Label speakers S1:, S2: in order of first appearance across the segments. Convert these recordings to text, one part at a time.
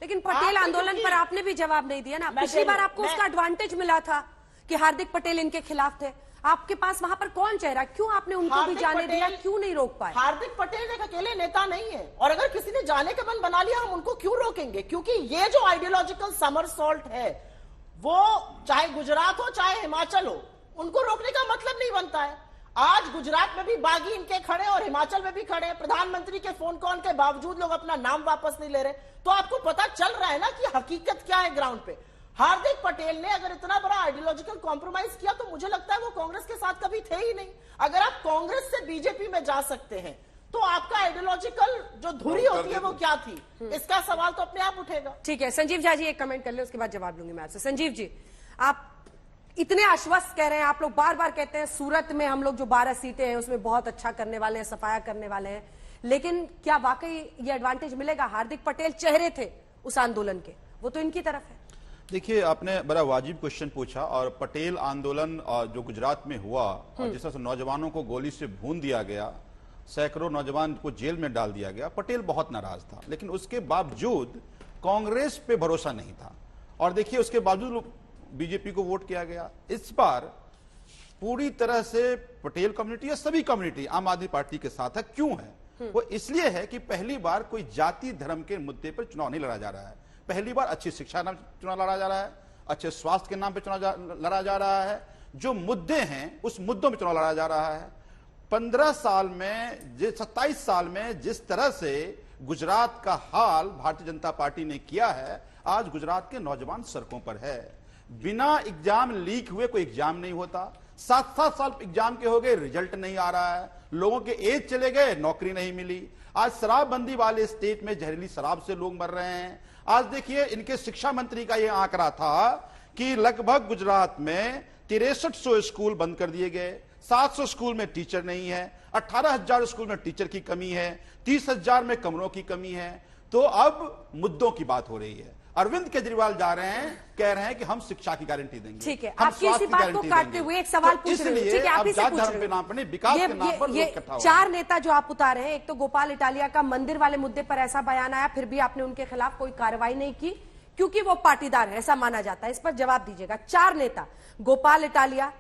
S1: लेकिन पटेल आंदोलन पर आपने भी जवाब नहीं दिया ना। पिछली बार आपको उसका एडवांटेज मिला था कि हार्दिक पटेल इनके खिलाफ थे, आपके पास वहां पर कौन चेहरा, क्यों आपने उनको भी जाने दिया, क्यों नहीं रोक पाए?
S2: हार्दिक पटेल एक अकेले नेता नहीं है, और अगर किसी ने जाने का मन बना लिया हम उनको क्यों रोकेंगे? क्योंकि ये जो आइडियोलॉजिकल समरसॉल्ट है वो चाहे गुजरात हो चाहे हिमाचल हो, उनको रोकने का मतलब नहीं बनता है। आज गुजरात में भी बागी इनके खड़े और हिमाचल में भी खड़े, प्रधानमंत्री के फोन कॉल के बावजूद लोग अपना नाम वापस नहीं ले रहे। तो आपको पता चल रहा है ना कि हकीकत क्या है ग्राउंड पे। हार्दिक पटेल ने अगर इतना बड़ा आइडियोलॉजिकल कॉम्प्रोमाइज किया तो मुझे लगता है वो कांग्रेस के साथ कभी थे ही नहीं। अगर आप कांग्रेस से बीजेपी में जा सकते हैं तो आपका आइडियोलॉजिकल जो धुरी होती है वो क्या थी, इसका सवाल तो अपने आप उठेगा।
S1: ठीक है, संजीव झा जी एक कमेंट कर ले, उसके बाद जवाब लूंगी मैं आपसे। संजीव जी, आप इतने आश्वस्त कह रहे हैं, आप लोग बार बार कहते हैं सूरत में हम लोग जो 12 सीटें हैं उसमें बहुत अच्छा करने वाले हैं, सफाया करने वाले हैं, लेकिन क्या वाकई ये एडवांटेज मिलेगा? हार्दिक पटेल चेहरे थे उस आंदोलन के, वो तो इनकी तरफ है।
S3: देखिए, आपने बड़ा वाजिब क्वेश्चन पूछा, और पटेल आंदोलन जो गुजरात में हुआ और जिस तरह से नौजवानों को गोली से भून दिया गया, सैकड़ों नौजवान को जेल में डाल दिया गया, पटेल बहुत नाराज था, लेकिन उसके बावजूद कांग्रेस पे भरोसा नहीं था। और देखिए, उसके बावजूद बीजेपी को वोट किया गया। इस बार पूरी तरह से पटेल कम्युनिटी या सभी कम्युनिटी आम आदमी पार्टी के साथ है। क्यों है? वो इसलिए है कि पहली बार कोई जाति धर्म के मुद्दे पर चुनाव नहीं लड़ा जा रहा है। पहली बार अच्छी शिक्षा नाम चुनाव लड़ा जा रहा है, अच्छे स्वास्थ्य के नाम पे चुनाव लड़ा जा रहा है। जो मुद्दे हैं उस मुद्दों में चुनाव लड़ा जा रहा है। 15 साल में 27 साल में जिस तरह से गुजरात का हाल भारतीय जनता पार्टी ने किया है, आज गुजरात के नौजवान सड़कों पर है। बिना एग्जाम लीक हुए कोई एग्जाम नहीं होता। 7-7 साल एग्जाम के हो गए, रिजल्ट नहीं आ रहा है। लोगों के एज चले गए, नौकरी नहीं मिली। आज शराबबंदी वाले स्टेट में जहरीली शराब से लोग मर रहे हैं। आज देखिए, इनके शिक्षा मंत्री का यह आंकड़ा था कि लगभग गुजरात में 6300 स्कूल बंद कर दिए गए, 700 स्कूल में टीचर नहीं है, 18,000 स्कूल में टीचर की कमी है, 30,000 में कमरों की कमी है। तो अब मुद्दों की बात हो रही है। अरविंद केजरीवाल जा रहे हैं, कह रहे हैं कि हम शिक्षा की गारंटी देंगे।
S1: ठीक है, आपकी इसी बात को काटते हुए एक सवाल पूछ रहे हैं। ठीक है, आप ही से पूछ रहे हैं।
S3: नाम पर नहीं, विकास के नाम पर लोग इकट्ठा हो।
S1: 4 नेता जो आप उतारे हैं, एक तो गोपाल इटालिया का मंदिर वाले मुद्दे पर ऐसा बयान आया, फिर भी आपने उनके खिलाफ कोई कार्रवाई नहीं की क्योंकि वो पाटीदार है, ऐसा माना जाता है। इस पर जवाब दीजिएगा। 4 नेता, गोपाल इटालिया,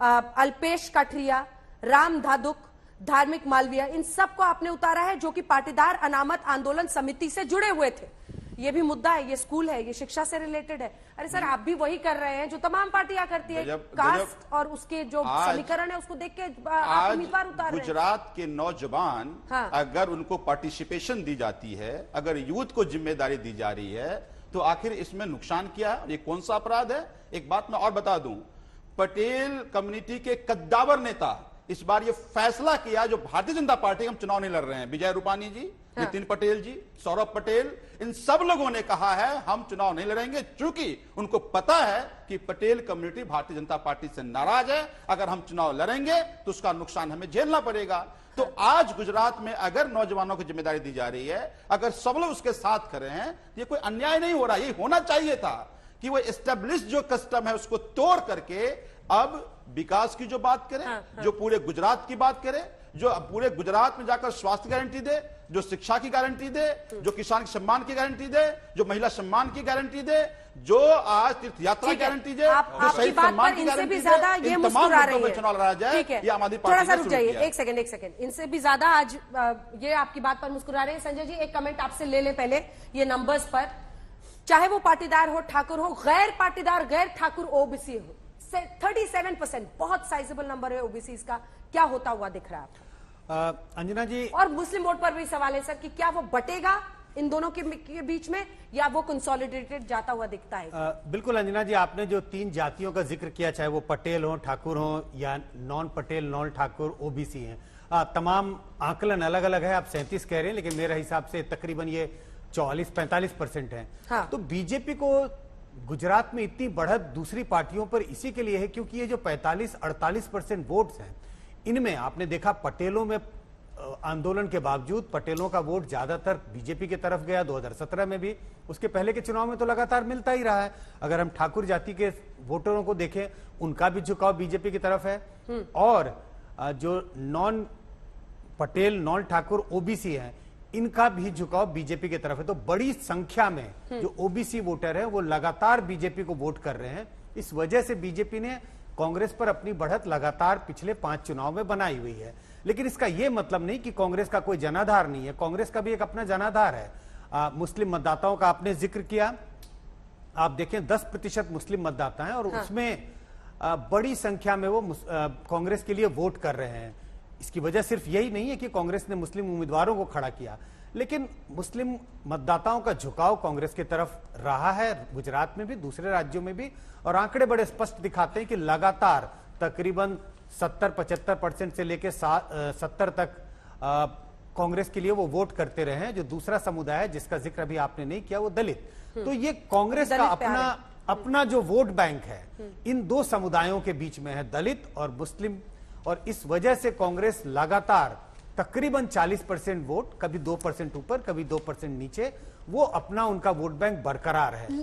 S1: अल्पेश कठरिया, राम धादुक, धार्मिक मालवीय, इन सबको आपने उतारा है जो कि पाटीदार अनामत आंदोलन समिति से जुड़े हुए थे। ये भी मुद्दा है, ये स्कूल है, ये शिक्षा से रिलेटेड है। अरे सर, आप भी वही कर रहे हैं जो तमाम पार्टियां करती है। कास्ट और उसके जो समीकरण है उसको देख के आप उम्मीदवार उतार रहे हैं।
S3: गुजरात के नौजवान, अगर उनको पार्टिसिपेशन दी जाती है, अगर यूथ को जिम्मेदारी दी जा रही है, तो आखिर इसमें नुकसान क्या है? ये कौन सा अपराध है? एक बात मैं और बता दूं, पटेल कम्युनिटी के कद्दावर नेता इस बार ये फैसला किया, जो भारतीय जनता पार्टी हम चुनाव नहीं लड़ रहे हैं, विजय रूपानी जी, नितिन पटेल जी, सौरभ पटेल, इन सब लोगों ने कहा है हम चुनाव नहीं लड़ेंगे, क्योंकि उनको पता है कि पटेल कम्युनिटी भारतीय जनता पार्टी से नाराज है। अगर हम चुनाव लड़ेंगे तो उसका नुकसान हमें झेलना पड़ेगा। तो आज गुजरात में अगर नौजवानों को जिम्मेदारी दी जा रही है, अगर सब लोग उसके साथ खड़े हैं, ये कोई अन्याय नहीं हो रहा। ये होना चाहिए था कि वो एस्टेब्लिश जो कस्टम है उसको तोड़ करके अब विकास की जो बात करें, जो पूरे गुजरात की बात करें, जो पूरे गुजरात में जाकर स्वास्थ्य गारंटी दे, जो शिक्षा की गारंटी दे, जो किसान सम्मान की गारंटी दे, जो महिला सम्मान की गारंटी दे, जो आज तीर्थ यात्रा की गारंटी दे, जो शहीद सम्मान की गारंटी दे,
S1: ये मुस्कुरा रही है।
S3: चुनाव लड़ा जाए, ये आम आदमी
S1: थोड़ा सा रुक जाइए, एक सेकंड। इनसे भी ज्यादा आज ये आपकी बात पर मुस्कुरा रहे हैं। संजय जी, एक कमेंट आपसे ले लें पहले ये नंबर्स पर। चाहे वो पाटीदार हो, ठाकुर हो, गैर पाटीदार, गैर ठाकुर ओबीसी हो, 37% बहुत साइजेबल नंबर है ओबीसी का। क्या होता हुआ दिख रहा है आपको?
S4: अंजना जी,
S1: और मुस्लिम वोट पर भी सवाल है सर कि क्या वो बटेगा इन दोनों के बीच में, या वो कंसोलिडेटेड जाता हुआ दिखता है?
S4: बिल्कुल अंजना जी, आपने जो 3 जातियों का जिक्र किया, चाहे वो पटेल हो, ठाकुर हो, या non Patel, non Thakur, OBC हैं, तमाम आकलन अलग अलग है। आप 37 कह रहे हैं, लेकिन मेरे हिसाब से तकरीबन ये 44-45% है।
S1: हाँ।
S4: तो बीजेपी को गुजरात में इतनी बढ़त दूसरी पार्टियों पर इसी के लिए है क्योंकि ये जो 45-48% वोट्स हैं, इनमें आपने देखा पटेलों में आंदोलन के बावजूद पटेलों का वोट ज्यादातर बीजेपी की तरफ गया। 2017 में भी, उसके पहले के चुनाव में तो लगातार मिलता ही रहा है। अगर हम ठाकुर जाति के वोटरों को देखें, उनका भी झुकाव बीजेपी की तरफ है। और जो non Patel, non Thakur, OBC है, इनका भी झुकाव बीजेपी की तरफ है। तो बड़ी संख्या में जो ओबीसी वोटर है वो लगातार बीजेपी को वोट कर रहे हैं। इस वजह से बीजेपी ने कांग्रेस पर अपनी बढ़त लगातार पिछले 5 चुनाव में बनाई हुई है। लेकिन इसका यह मतलब नहीं कि कांग्रेस का कोई जनाधार नहीं है। कांग्रेस का भी एक अपना जनाधार है। मुस्लिम मतदाताओं का आपने जिक्र किया, आप देखें 10% मुस्लिम मतदाता हैं और उसमें बड़ी संख्या में वो कांग्रेस के लिए वोट कर रहे हैं। इसकी वजह सिर्फ यही नहीं है कि कांग्रेस ने मुस्लिम उम्मीदवारों को खड़ा किया, लेकिन मुस्लिम मतदाताओं का झुकाव कांग्रेस की तरफ रहा है, गुजरात में भी, दूसरे राज्यों में भी। और आंकड़े बड़े स्पष्ट दिखाते हैं कि लगातार तकरीबन 70-75% से लेकर 70 तक कांग्रेस के लिए वो वोट करते रहे हैं। जो दूसरा समुदाय है जिसका जिक्र अभी आपने नहीं किया, वो दलित। तो ये कांग्रेस का अपना जो वोट बैंक है इन दो समुदायों के बीच में है, दलित और मुस्लिम। और इस वजह से कांग्रेस लगातार तकरीबन 40% वोट, कभी 2% ऊपर, कभी 2% नीचे, वो अपना उनका वोट बैंक बरकरार है।